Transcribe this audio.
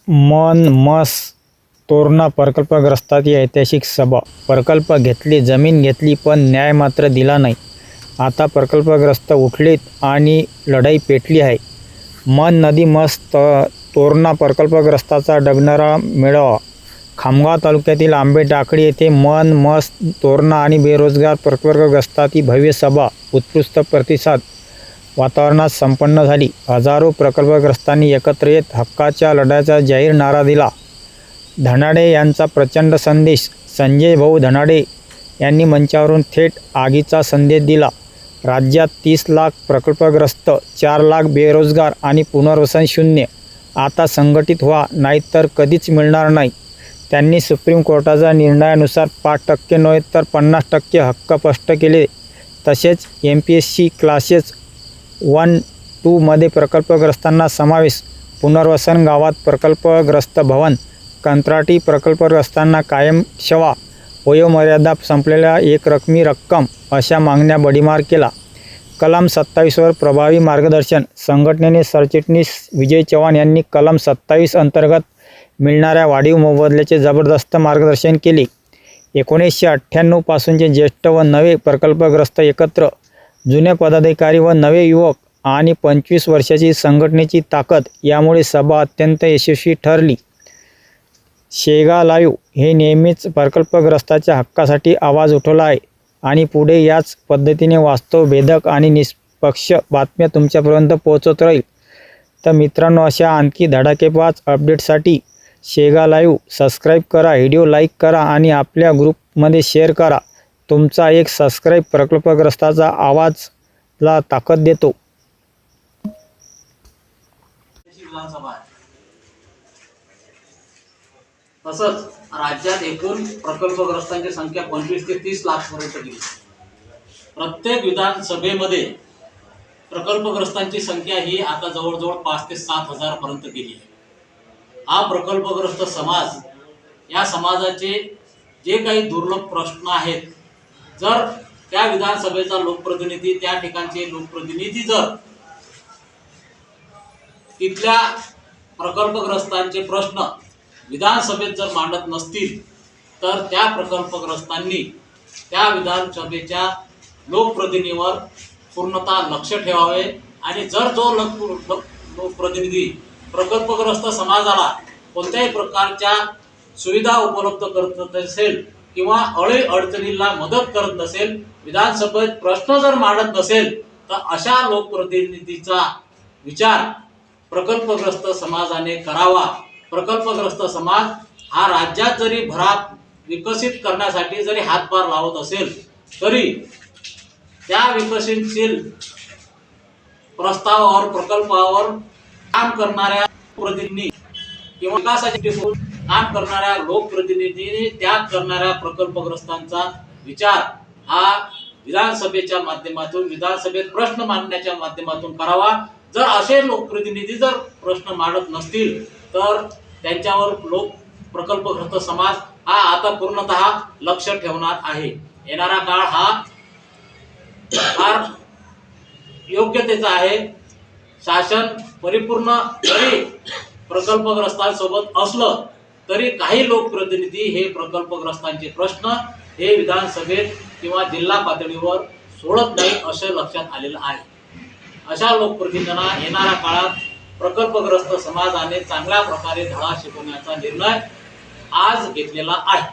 मन मस तोरणा प्रकल्पग्रस्ताची ऐतिहासिक सभा. प्रकल्प घेतले, जमीन घेतली, पण न्याय मात्र दिला नाही. आता प्रकल्पग्रस्त उठलेत आणि लढाई पेटली आहे. मन नदी मस तोरणा प्रकल्पग्रस्ताचा डगणारा मेळावा. खामगाव तालुक्यातील आंबेटाकळी येथे मन मस तोरणा आणि बेरोजगार प्रकल्पग्रस्ताची भव्य सभा उत्कृष्ट प्रतिसाद वातावरणात संपन्न झाली. हजारो प्रकल्पग्रस्तांनी एकत्र येत हक्काच्या लढ्याचा जाहीर नारा दिला. धनाडे यांचा प्रचंड संदेश. संजय भाऊ धनाडे यांनी मंचावरून थेट आगीचा संदेश दिला. राज्यात 30 लाख प्रकल्पग्रस्त, 4 लाख बेरोजगार आणि पुनर्वसन शून्य. आता संघटित व्हा, नाहीतर कधीच मिळणार नाही. त्यांनी सुप्रीम कोर्टाच्या निर्णयानुसार 5% नव्हे तर 50% हक्क स्पष्ट केले. तसेच MPSC क्लासेस 1-2 मध्ये प्रकल्पग्रस्तांना समावेश. पुनर्वसन गावात प्रकल्पग्रस्त भवन, कंत्राटी प्रकल्पग्रस्तांना कायम सेवा, वयोमर्यादा संपलेल्या एकरकमी रक्कम अशा मागण्या भडीमार केला. कलम 27 वर प्रभावी मार्गदर्शन. संघटनेने सरचिटणीस विजय चव्हाण यांनी कलम 27 अंतर्गत मिळणाऱ्या वाढीव मोबदल्याचे जबरदस्त मार्गदर्शन केले. 1998 पासूनचे ज्येष्ठ व नवे प्रकल्पग्रस्त एकत्र, जुने पदाधिकारी व नवे युवक आणि 25 वर्षाची संघटनेची ताकद यामुळे सभा अत्यंत यशस्वी ठरली. शेगा लाईव्ह हे नेहमीच प्रकल्पग्रस्ताच्या हक्कासाठी आवाज उठवला आहे आणि पुढे याच पद्धतीने वास्तव भेदक आणि निष्पक्ष बातम्या तुमच्यापर्यंत पोहोचत राहील. तर मित्रांनो, अशा आणखी धडाकेबाज अपडेटसाठी शेगा लाईव्ह सबस्क्राईब करा, व्हिडिओ लाईक करा आणि आपल्या ग्रुपमध्ये शेअर करा. तुमचा एक सबस्क्राईब प्रकल्पग्रस्ताचा आवाजला ताकद देतो. तसंच राज्यात एकूण प्रकल्पग्रस्तांची संख्या 25 ते 30 लाख पर्यंत गेली. प्रत्येक विधानसभेमध्ये प्रकल्पग्रस्तांची संख्या ही आता जवळजवळ 5 ते 7 हजार पर्यंत गेली आहे. हा प्रकल्पग्रस्त समाज, या समाजाचे जे काही दुर्लभ प्रश्न आहेत, जर त्या विधानसभेचा लोकप्रतिनिधी, त्या ठिकाणचे लोकप्रतिनिधी जर तिथल्या प्रकल्पग्रस्तांचे प्रश्न विधानसभेत जर मांडत नसतील, तर त्या प्रकल्पग्रस्तांनी त्या विधानसभेच्या लोकप्रतिनिधीवर पूर्णतः लक्ष ठेवावे. आणि जर जो लोकप्रतिनिधी प्रकल्पग्रस्त समाजाला कोणत्याही प्रकारच्या सुविधा उपलब्ध करत नसेल किंवा अडचणीला मदत करत नसेल, विधानसभेत प्रश्न जर मांडत नसेल, तर अशा लोकप्रतिनिधीचा विचार प्रकल्पग्रस्त समाजाने करावा. प्रकल्पग्रस्त समाज हा राज्यात जरी भरात विकसित करण्यासाठी जरी हातभार लावत असेल, तरी त्या विकसनशील प्रस्तावावर, प्रकल्पावर काम करणाऱ्या प्रतिनिधी किंवा विकासाचे काम करणाऱ्या लोकप्रतिनिधींनी त्याग करणाऱ्या प्रकल्पग्रस्तांचा विचार हा विधानसभेच्या माध्यमातून, विधानसभेत प्रश्न मांडण्याच्या माध्यमातून करावा. जर असे लोकप्रतिनिधी जर प्रश्न मांडत नसतील, तर त्यांच्यावर प्रकल्पग्रस्त समाज हा आता पूर्णतः लक्ष ठेवणार आहे. येणारा काळ हा फार योग्यतेचा आहे. शासन परिपूर्ण जरी प्रकल्पग्रस्तांसोबत असलं, तरी काही लोकप्रतिनिधी हे प्रकल्पग्रस्तांचे प्रश्न हे विधानसभेत किंवा जिल्हा पातळीवर सोडत नाही, असं लक्षात आलेलं आहे. अशा लोकप्रतिनिधींना येणाऱ्या काळात प्रकल्पग्रस्त समाजाने चांगल्या प्रकारे धडा शिकवण्याचा निर्णय आज घेतलेला आहे.